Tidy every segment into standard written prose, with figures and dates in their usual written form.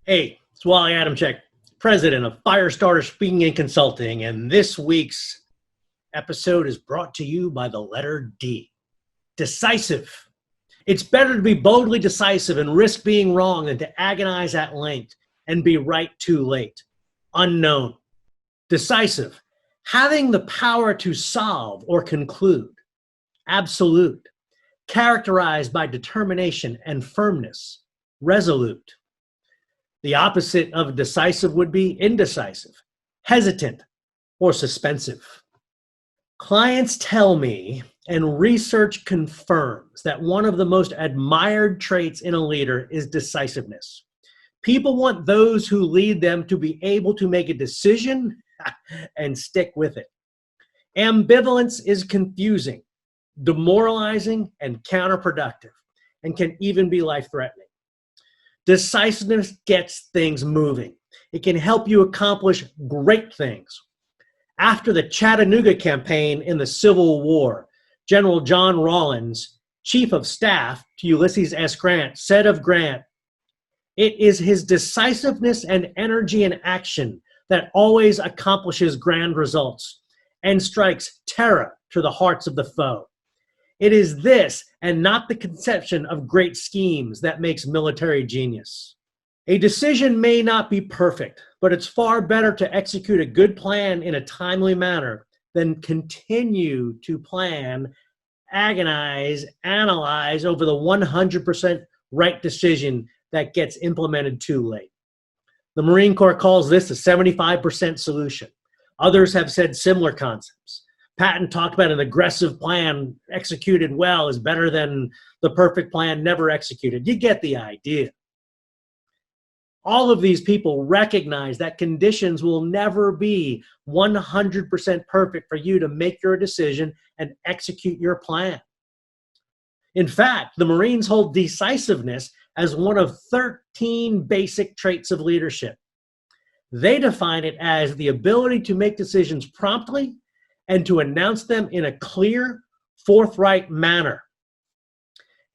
Hey, it's Wally Adamchik, president of Firestarter Speaking and Consulting, and this week's episode is brought to you by the letter D. Decisive. It's better to be boldly decisive and risk being wrong than to agonize at length and be right too late. Unknown. Decisive. Having the power to solve or conclude. Absolute. Characterized by determination and firmness. Resolute. The opposite of decisive would be indecisive, hesitant, or suspensive. Clients tell me, and research confirms, that one of the most admired traits in a leader is decisiveness. People want those who lead them to be able to make a decision and stick with it. Ambivalence is confusing, demoralizing, and counterproductive, and can even be life-threatening. Decisiveness gets things moving. It can help you accomplish great things. After the Chattanooga campaign in the Civil War, General John Rawlins, Chief of Staff to Ulysses S. Grant, said of Grant, "It is his decisiveness and energy in action that always accomplishes grand results and strikes terror to the hearts of the foe. It is this and not the conception of great schemes that makes military genius." A decision may not be perfect, but it's far better to execute a good plan in a timely manner than continue to plan, agonize, analyze over the 100% right decision that gets implemented too late. The Marine Corps calls this a 75% solution. Others have said similar concepts. Patton talked about an aggressive plan executed well is better than the perfect plan never executed. You get the idea. All of these people recognize that conditions will never be 100% perfect for you to make your decision and execute your plan. In fact, the Marines hold decisiveness as one of 13 basic traits of leadership. They define it as the ability to make decisions promptly and to announce them in a clear, forthright manner.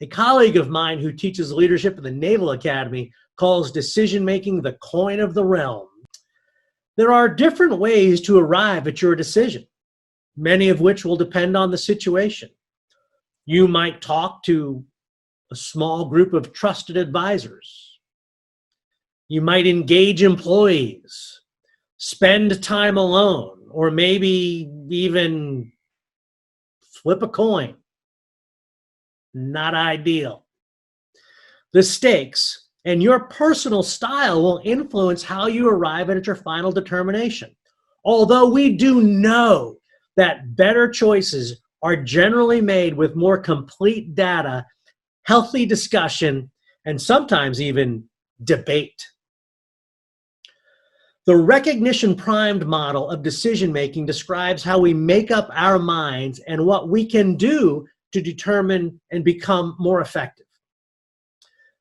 A colleague of mine who teaches leadership at the Naval Academy calls decision-making the coin of the realm. There are different ways to arrive at your decision, many of which will depend on the situation. You might talk to a small group of trusted advisors. You might engage employees, spend time alone, or maybe even flip a coin. Not ideal. The stakes and your personal style will influence how you arrive at your final determination. Although we do know that better choices are generally made with more complete data, healthy discussion, and sometimes even debate. The recognition-primed model of decision-making describes how we make up our minds and what we can do to determine and become more effective.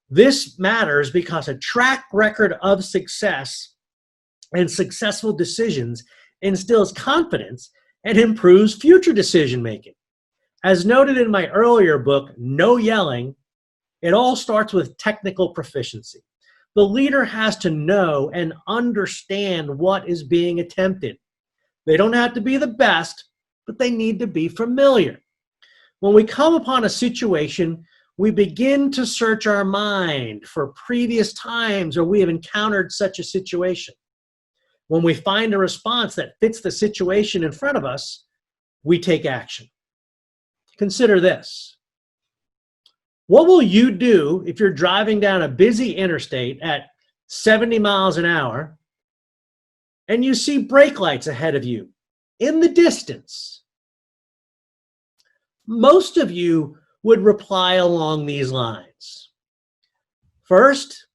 This matters because a track record of success and successful decisions instills confidence and improves future decision-making. As noted in my earlier book, No Yelling, it all starts with technical proficiency. The leader has to know and understand what is being attempted. They don't have to be the best, but they need to be familiar. When we come upon a situation, we begin to search our mind for previous times where we have encountered such a situation. When we find a response that fits the situation in front of us, we take action. Consider this. What will you do if you're driving down a busy interstate at 70 miles an hour and you see brake lights ahead of you in the distance? Most of you would reply along these lines. First,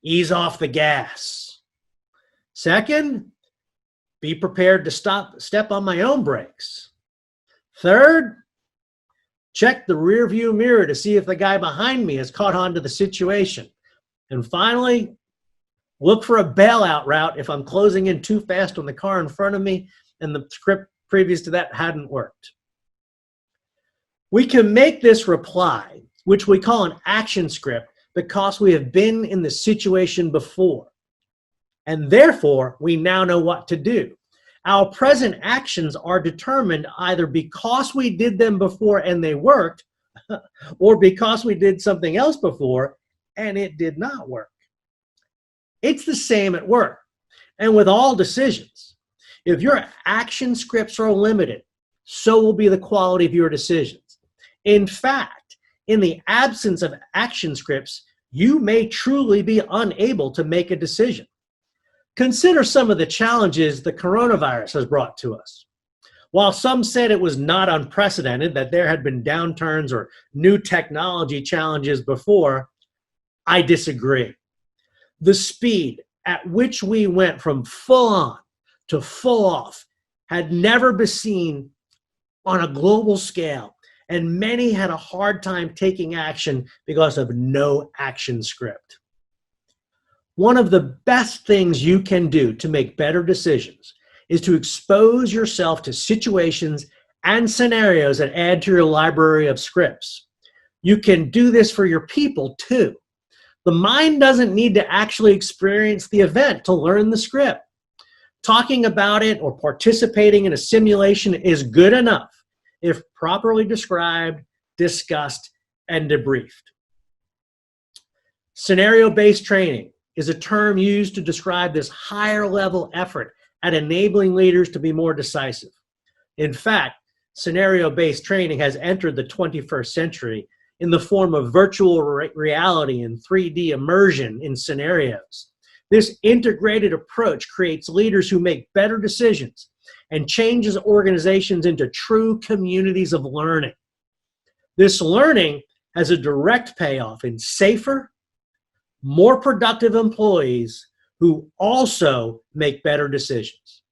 ease off the gas. Second, be prepared to step on my own brakes. Third, check the rear view mirror to see if the guy behind me has caught on to the situation. And finally, look for a bailout route if I'm closing in too fast on the car in front of me and the script previous to that hadn't worked. We can make this reply, which we call an action script, because we have been in the situation before. and therefore we now know what to do. Our present actions are determined either because we did them before and they worked, or because we did something else before and it did not work. It's the same at work and with all decisions. If your action scripts are limited, so will be the quality of your decisions. In fact, in the absence of action scripts, you may truly be unable to make a decision. Consider some of the challenges the coronavirus has brought to us. While some said it was not unprecedented, that there had been downturns or new technology challenges before, I disagree. The speed at which we went from full on to full off had never been seen on a global scale, and many had a hard time taking action because of no action script. One of the best things you can do to make better decisions is to expose yourself to situations and scenarios that add to your library of scripts. You can do this for your people too. The mind doesn't need to actually experience the event to learn the script. Talking about it or participating in a simulation is good enough if properly described, discussed, and debriefed. Scenario-based training is a term used to describe this higher level effort at enabling leaders to be more decisive. In fact, scenario-based training has entered the 21st century in the form of virtual reality and 3D immersion in scenarios. This integrated approach creates leaders who make better decisions and changes organizations into true communities of learning. This learning has a direct payoff in safer, more productive employees who also make better decisions.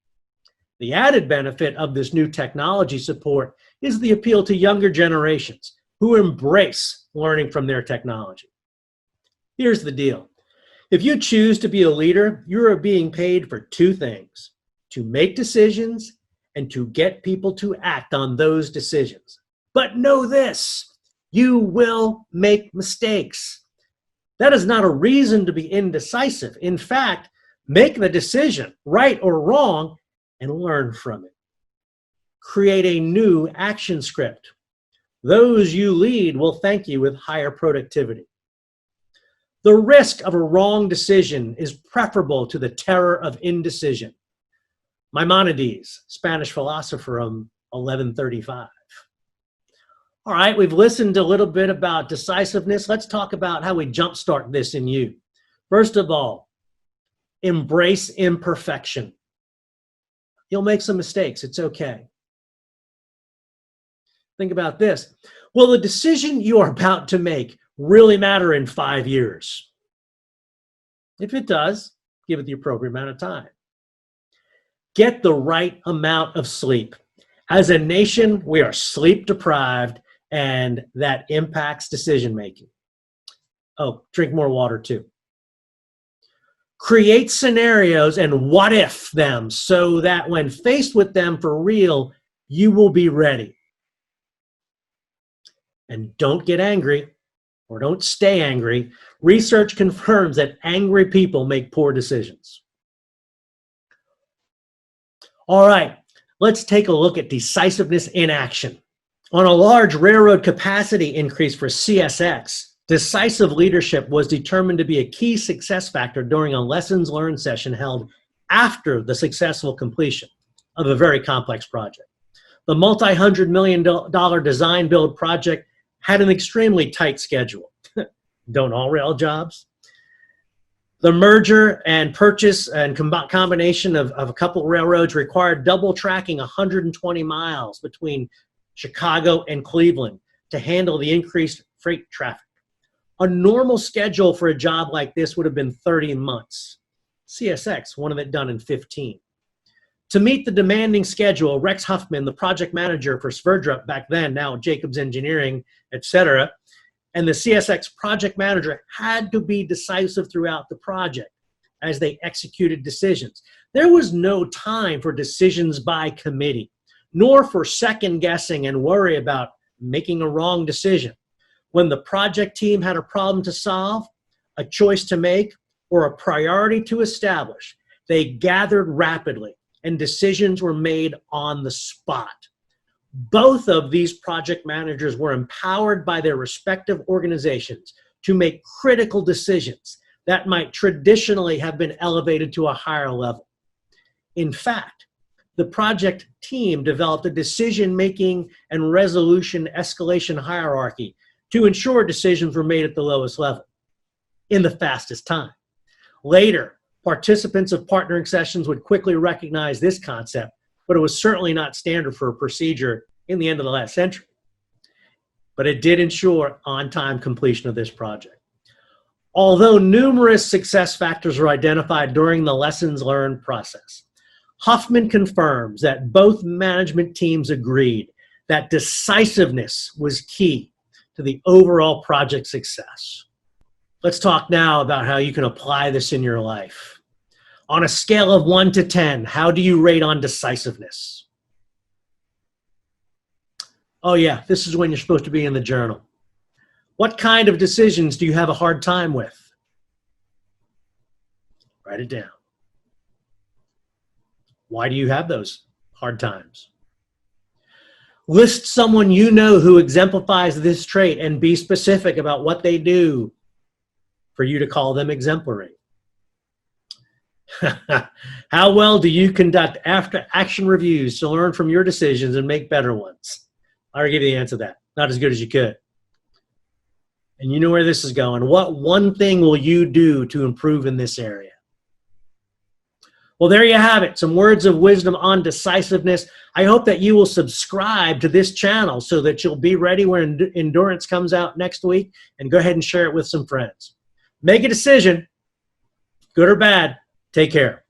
The added benefit of this new technology support is the appeal to younger generations who embrace learning from their technology. Here's the deal. If you choose to be a leader, you are being paid for two things: to make decisions and to get people to act on those decisions. But know this, you will make mistakes. That is not a reason to be indecisive. In fact, make the decision, right or wrong, and learn from it. Create a new action script. Those you lead will thank you with higher productivity. The risk of a wrong decision is preferable to the terror of indecision. Maimonides, Spanish philosopher of 1135. All right, we've listened a little bit about decisiveness. Let's talk about how we jumpstart this in you. First of all, embrace imperfection. You'll make some mistakes. It's okay. Think about this. Will the decision you are about to make really matter in 5 years? If it does, give it the appropriate amount of time. Get the right amount of sleep. As a nation, we are sleep deprived, and that impacts decision making. Oh, drink more water too. Create scenarios and what if them so that when faced with them for real, you will be ready. And don't get angry, or don't stay angry. Research confirms that angry people make poor decisions. All right, let's take a look at decisiveness in action. On a large railroad capacity increase for CSX, decisive leadership was determined to be a key success factor during a lessons learned session held after the successful completion of a very complex project. The multi-$100 million design build project had an extremely tight schedule. Don't all rail jobs? The merger and purchase and combination of a couple railroads required double tracking 120 miles between Chicago and Cleveland to handle the increased freight traffic. A normal schedule for a job like this would have been 30 months. CSX wanted it done in 15. To meet the demanding schedule, Rex Huffman, the project manager for Sverdrup back then, now Jacobs Engineering, etc., and the CSX project manager had to be decisive throughout the project as they executed decisions. There was no time for decisions by committee, nor for second guessing and worry about making a wrong decision. When the project team had a problem to solve, a choice to make, or a priority to establish, They gathered rapidly, and decisions were made on the spot. Both of these project managers were empowered by their respective organizations to make critical decisions that might traditionally have been elevated to a higher level. In fact, the project team developed a decision-making and resolution escalation hierarchy to ensure decisions were made at the lowest level in the fastest time. Later, participants of partnering sessions would quickly recognize this concept, but it was certainly not standard for a procedure in the end of the last century. But it did ensure on-time completion of this project. Although numerous success factors were identified during the lessons learned process, Huffman confirms that both management teams agreed that decisiveness was key to the overall project success. Let's talk now about how you can apply this in your life. On a scale of 1 to 10, how do you rate on decisiveness? Oh yeah, this is when you're supposed to be in the journal. What kind of decisions do you have a hard time with? Write it down. Why do you have those hard times? List someone you know who exemplifies this trait and be specific about what they do for you to call them exemplary. How well do you conduct after-action reviews to learn from your decisions and make better ones? I already gave you the answer to that. Not as good as you could. And you know where this is going. What one thing will you do to improve in this area? Well, there you have it. Some words of wisdom on decisiveness. I hope that you will subscribe to this channel so that you'll be ready when Endurance comes out next week, and go ahead and share it with some friends. Make a decision, good or bad. Take care.